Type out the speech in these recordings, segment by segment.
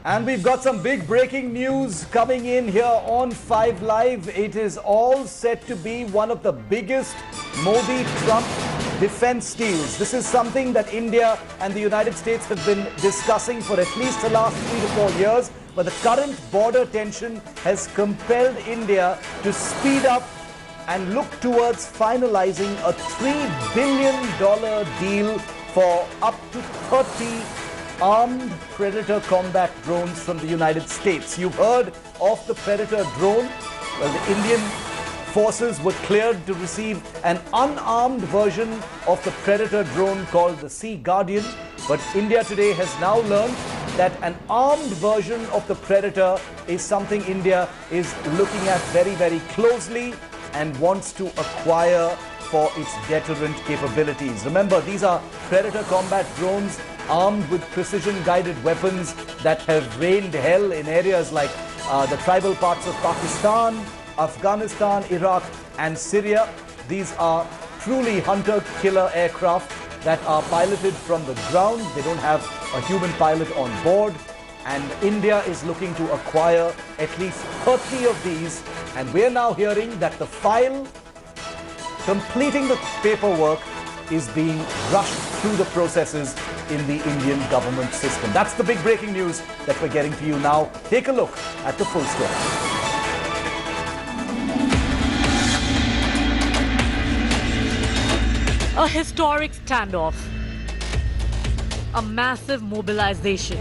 And we've got some big breaking news coming in here on 5 Live. It is all set to be one of the biggest Modi-Trump defense deals. This is something that India and the United States have been discussing for at least the last 3 to 4 years. But the current border tension has compelled India to speed up and look towards finalizing a $3 billion deal for up to 30 armed Predator combat drones from the United States. You've heard of the Predator drone. Well, the Indian forces were cleared to receive an unarmed version of the Predator drone called the Sea Guardian. But India today has now learned that an armed version of the Predator is something India is looking at very, very closely and wants to acquire for its deterrent capabilities. Remember, these are Predator combat drones armed with precision-guided weapons that have rained hell in areas like the tribal parts of Pakistan, Afghanistan, Iraq and Syria. These are truly hunter-killer aircraft that are piloted from the ground. They don't have a human pilot on board. And India is looking to acquire at least 30 of these. And we're now hearing that the file completing the paperwork is being rushed through the processes in the Indian government system. That's the big breaking news that we're getting to you now. Take a look at the full story. A historic standoff, a massive mobilization,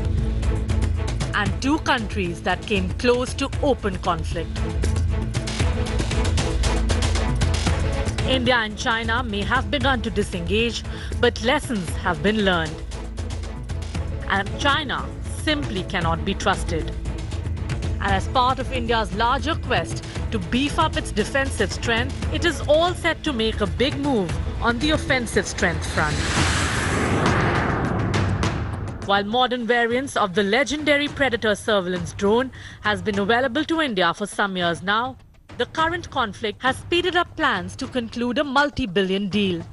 and two countries that came close to open conflict. India and China may have begun to disengage, but lessons have been learned. And China simply cannot be trusted. And as part of India's larger quest to beef up its defensive strength, it is all set to make a big move on the offensive strength front. While modern variants of the legendary Predator surveillance drone has been available to India for some years now, the current conflict has speeded up plans to conclude a multi-billion deal.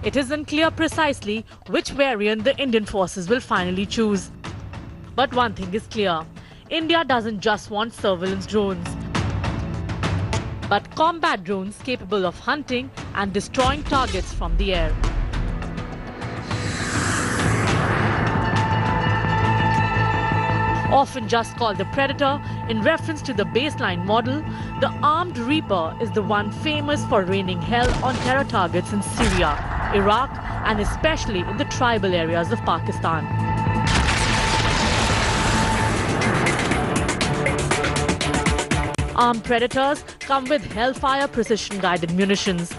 It isn't clear precisely which variant the Indian forces will finally choose. But one thing is clear, India doesn't just want surveillance drones, but combat drones capable of hunting and destroying targets from the air. Often just called the Predator in reference to the baseline model, the armed Reaper is the one famous for raining hell on terror targets in Syria, Iraq and especially in the tribal areas of Pakistan. Armed Predators come with Hellfire precision-guided munitions,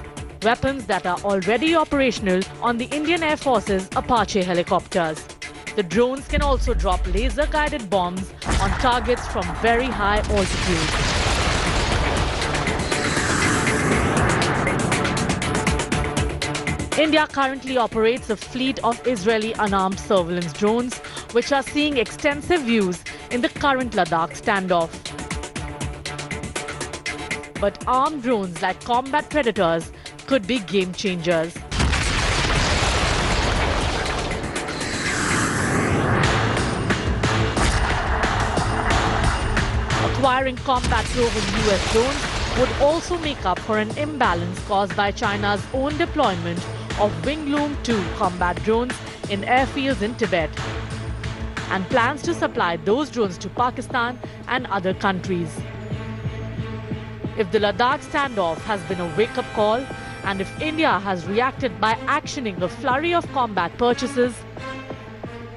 weapons that are already operational on the Indian Air Force's Apache helicopters. The drones can also drop laser-guided bombs on targets from very high altitude. India currently operates a fleet of Israeli unarmed surveillance drones, which are seeing extensive use in the current Ladakh standoff. But armed drones like combat Predators could be game changers. Acquiring combat-proven US drones would also make up for an imbalance caused by China's own deployment of Wingloom 2 combat drones in airfields in Tibet, and plans to supply those drones to Pakistan and other countries. If the Ladakh standoff has been a wake-up call, and if India has reacted by actioning a flurry of combat purchases,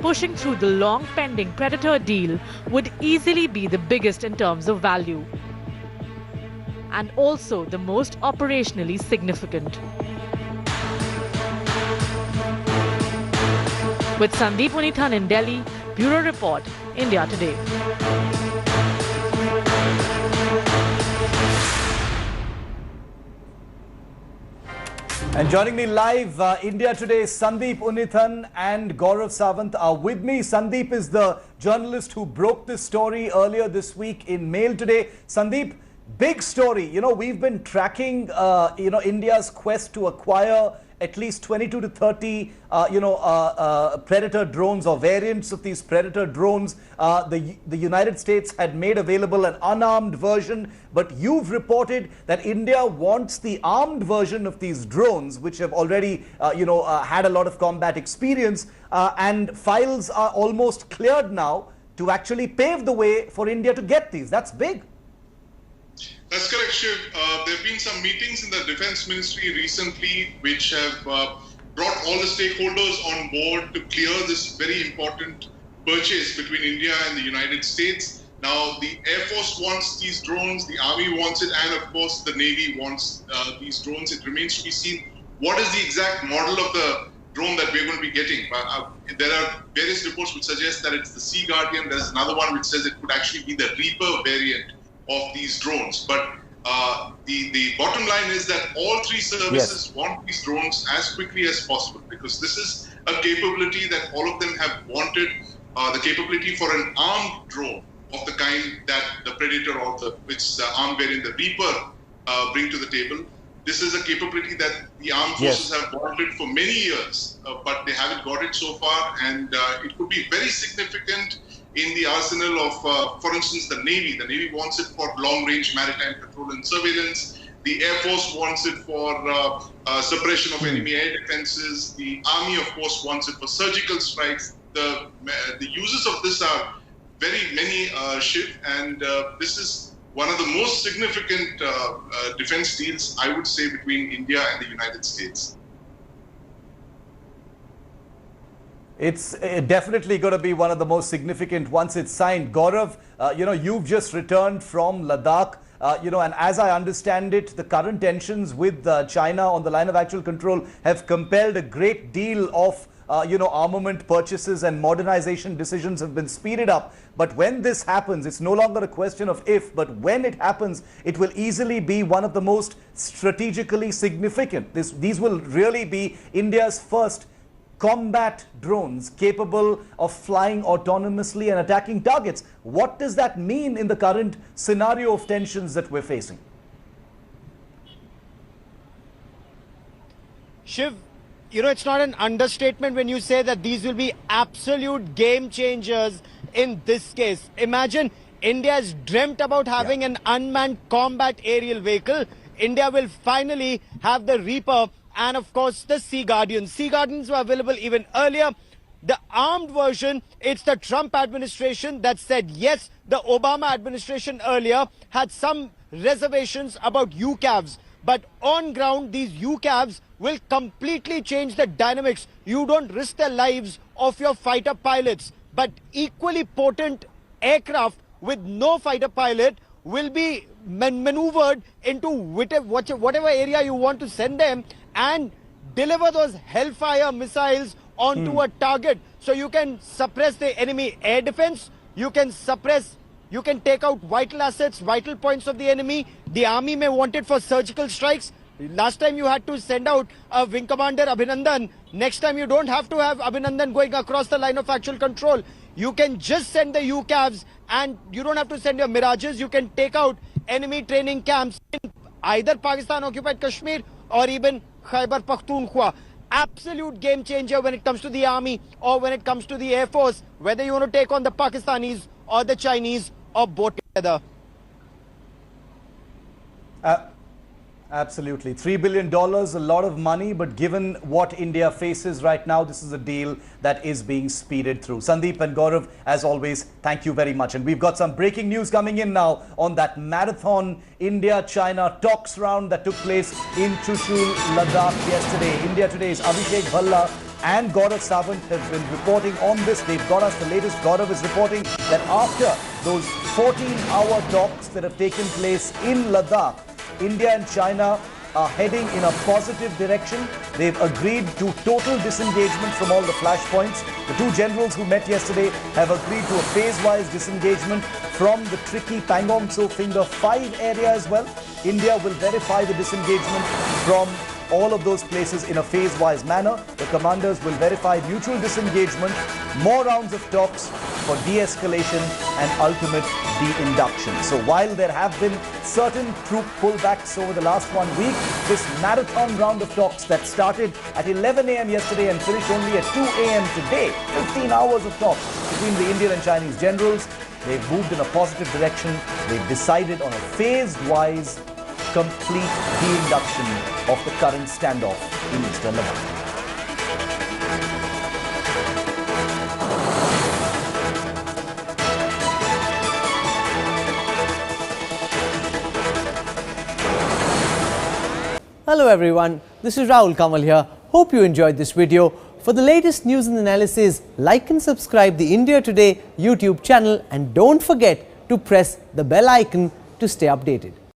pushing through the long-pending Predator deal would easily be the biggest in terms of value, and also the most operationally significant. With Sandeep Unithan in Delhi, Bureau Report, India Today. And joining me live, India Today, Sandeep Unithan and Gaurav Sawant are with me. Sandeep is the journalist who broke this story earlier this week in Mail Today. Sandeep, Big story. We've been tracking, India's quest to acquire at least 22 to 30, Predator drones or variants of these Predator drones. The United States had made available an unarmed version, but you've reported that India wants the armed version of these drones, which have already, had a lot of combat experience, and files are almost cleared now to actually pave the way for India to get these. That's big. That's correct, Shiv. There have been some meetings in the Defense Ministry recently which have brought all the stakeholders on board to clear this very important purchase between India and the United States. Now, the Air Force wants these drones, the Army wants it, and of course the Navy wants these drones. It remains to be seen what is the exact model of the drone that we're going to be getting. There are various reports which suggest that it's the Sea Guardian. There's another one which says it could actually be the Reaper variant of these drones. But the bottom line is that all three services want these drones as quickly as possible, because this is a capability that all of them have wanted, the capability for an armed drone of the kind that the Predator or which the armed variant, the Reaper, bring to the table. This is a capability that the armed forces have wanted for many years, but they haven't got it so far, and it could be very significant in the arsenal of, for instance, the Navy. The Navy wants it for long-range maritime patrol and surveillance. The Air Force wants it for suppression of enemy air defenses. The Army, of course, wants it for surgical strikes. The uses of this are very many, Shiv, and this is one of the most significant defense deals, I would say, between India and the United States. It's definitely going to be one of the most significant once it's signed. Gaurav, you've just returned from Ladakh, and as I understand it, the current tensions with China on the line of actual control have compelled a great deal of, armament purchases, and modernization decisions have been speeded up. But when this happens, it's no longer a question of if, but when it happens, it will easily be one of the most strategically significant. These will really be India's first combat drones capable of flying autonomously and attacking targets. What does that mean in the current scenario of tensions that we're facing? Shiv, it's not an understatement when you say that these will be absolute game changers in this case. Imagine India has dreamt about having an unmanned combat aerial vehicle. India will finally have the Reaper and, of course, the Sea Guardians. Sea Guardians were available even earlier. The armed version, it's the Trump administration that said yes. The Obama administration earlier had some reservations about UCAVs. But on ground, these UCAVs will completely change the dynamics. You don't risk the lives of your fighter pilots. But equally potent aircraft with no fighter pilot will be maneuvered into whatever area you want to send them and deliver those Hellfire missiles onto a target. So you can suppress the enemy air defense, you can take out vital assets, vital points of the enemy. The army may want it for surgical strikes. Last time you had to send out a wing commander, Abhinandan. Next time you don't have to have Abhinandan going across the line of actual control. You can just send the UCAVs, and you don't have to send your Mirages. You can take out enemy training camps in either Pakistan-occupied Kashmir or even Khyber Pakhtunkhwa. Absolute game changer when it comes to the army or when it comes to the Air Force, whether you want to take on the Pakistanis or the Chinese or both together. Absolutely. $3 billion, a lot of money, but given what India faces right now, this is a deal that is being speeded through. Sandeep and Gaurav, as always, thank you very much. And we've got some breaking news coming in now on that marathon India-China talks round that took place in Chushul, Ladakh yesterday. India Today's Abhishek Bhalla and Gaurav Sawant have been reporting on this. They've got us the latest. Gaurav is reporting that after those 14-hour talks that have taken place in Ladakh, India and China are heading in a positive direction. They've agreed to total disengagement from all the flashpoints. The two generals who met yesterday have agreed to a phase-wise disengagement from the tricky Pangong Tso Finger 5 area as well. India will verify the disengagement from all of those places in a phase-wise manner. The commanders will verify mutual disengagement, more rounds of talks for de-escalation and ultimate de-induction. So while there have been certain troop pullbacks over the last 1 week, this marathon round of talks that started at 11 a.m. yesterday and finished only at 2 a.m. today, 15 hours of talks between the Indian and Chinese generals, they've moved in a positive direction. They've decided on a phased-wise complete de-induction of the current standoff in eastern Ladakh. Hello everyone, this is Rahul Kamal here. Hope you enjoyed this video. For the latest news and analysis, like and subscribe the India Today YouTube channel and don't forget to press the bell icon to stay updated.